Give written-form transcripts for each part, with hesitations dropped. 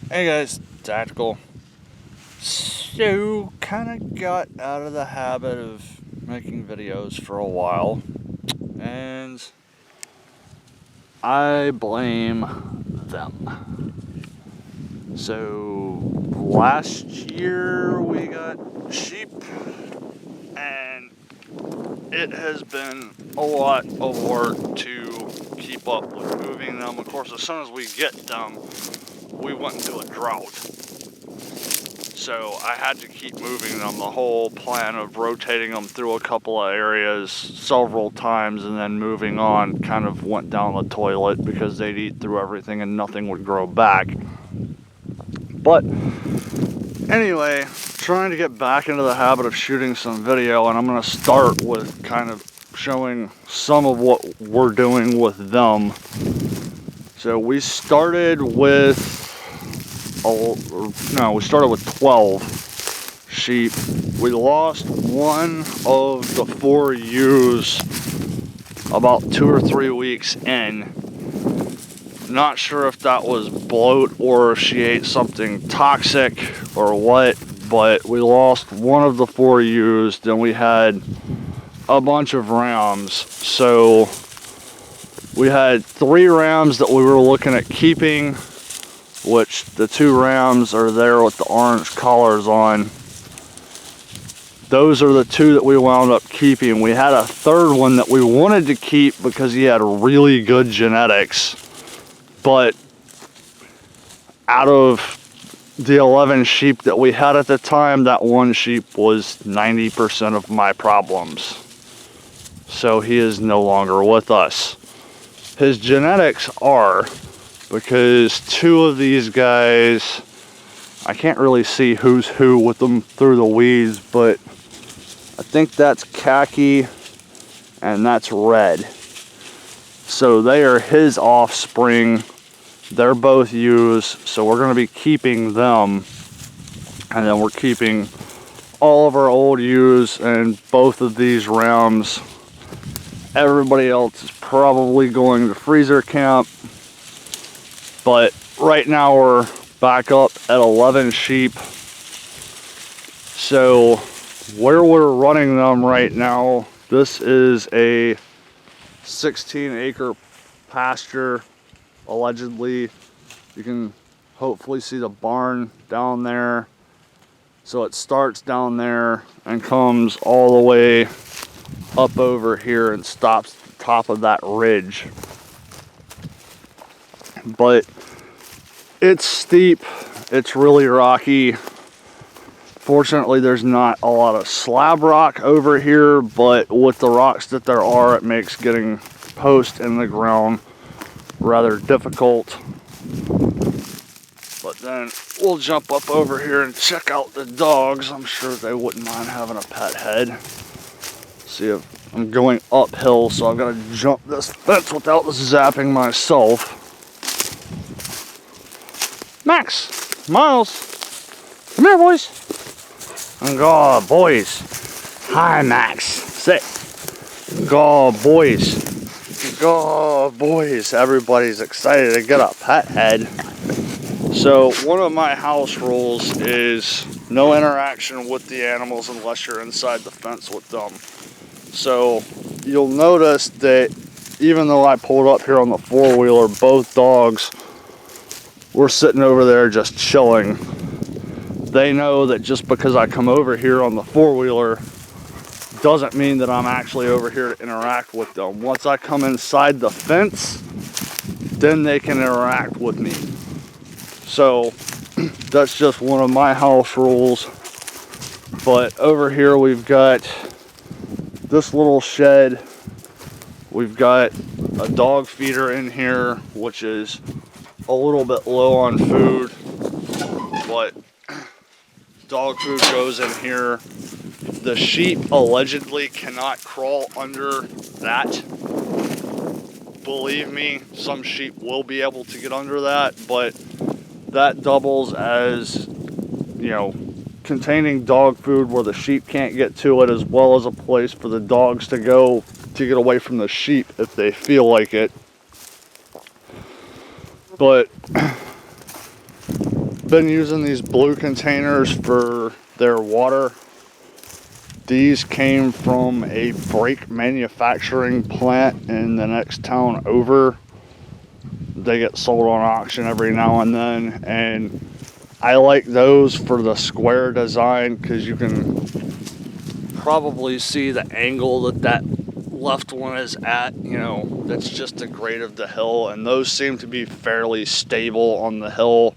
Hey guys, Tactical. So, kind of got out of the habit of making videos for a while, and I blame them. So, last year we got sheep, and it has been a lot of work to keep up with moving them. Of course, as soon as we get them, we went into a drought. So I had to keep moving them. The whole plan of rotating them through a couple of areas several times and then moving on kind of went down the toilet because they'd eat through everything and nothing would grow back. But anyway, trying to get back into the habit of shooting some video, and I'm going to start with kind of showing some of what we're doing with them. So we started with 12 sheep. We lost one of the 4 ewes about 2 or 3 weeks in. Not sure if that was bloat or if she ate something toxic or what, but we lost one of the 4 ewes. Then we had a bunch of rams. So we had 3 rams that we were looking at keeping, which the 2 rams are there with the orange collars on. Those are the 2 that we wound up keeping. We had a 3rd one that we wanted to keep because he had really good genetics, but out of the 11 sheep that we had at the time, that one sheep was 90% of my problems. So he is no longer with us. His genetics are, because 2 of these guys, I can't really see who's who with them through the weeds, but I think that's khaki and that's red. So they are his offspring. They're both ewes, so we're going to be keeping them. And then we're keeping all of our old ewes and both of these rams. Everybody else is probably going to freezer camp. But right now we're back up at 11 sheep. So where we're running them right now, this is a 16-acre pasture, allegedly. You can hopefully see the barn down there. So it starts down there and comes all the way up over here and stops at the top of that ridge. But it's steep, it's really rocky. Fortunately, there's not a lot of slab rock over here, but with the rocks that there are, it makes getting post in the ground rather difficult. But then we'll jump up over here and check out the dogs. I'm sure they wouldn't mind having a pet head. See, if I'm going uphill, so I've got to jump this fence without zapping myself. Max, Miles, come here, boys. God, boys. Hi, Max. Sit. God, boys. God, boys. Everybody's excited to get a pet head. So, one of my house rules is no interaction with the animals unless you're inside the fence with them. So, you'll notice that even though I pulled up here on the 4-wheeler, both dogs were sitting over there just chilling. They know that just because I come over here on the 4-wheeler doesn't mean that I'm actually over here to interact with them. Once I come inside the fence, then they can interact with me. So that's just one of my house rules. But over here we've got this little shed. We've got a dog feeder in here, which is a little bit low on food, but dog food goes in here. The sheep allegedly cannot crawl under that. Believe me, some sheep will be able to get under that, but that doubles as, you know, containing dog food where the sheep can't get to it, as well as a place for the dogs to go to get away from the sheep if they feel like it. But been using these blue containers for their water. These came from a brake manufacturing plant in the next town over. They get sold on auction every now and then, and I like those for the square design because you can probably see the angle that left one is at. You know, that's just the grade of the hill, and those seem to be fairly stable on the hill.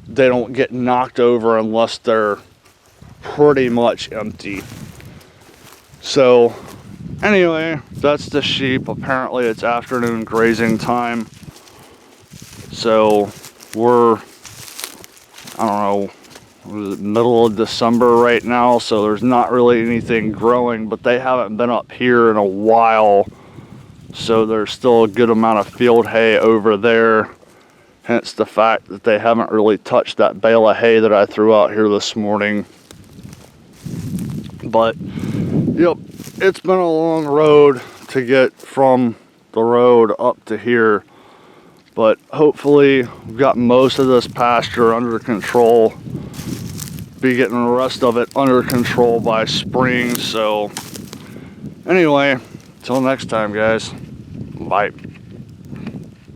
They don't get knocked over unless they're pretty much empty. So anyway, that's the sheep. Apparently it's afternoon grazing time, so we're, I don't know, middle of December right now, so there's not really anything growing, but they haven't been up here in a while, so there's still a good amount of field hay over there, hence the fact that they haven't really touched that bale of hay that I threw out here this morning. But yep, it's been a long road to get from the road up to here, but hopefully we've got most of this pasture under control. Be getting the rest of it under control by spring. So anyway, till next time, guys, bye.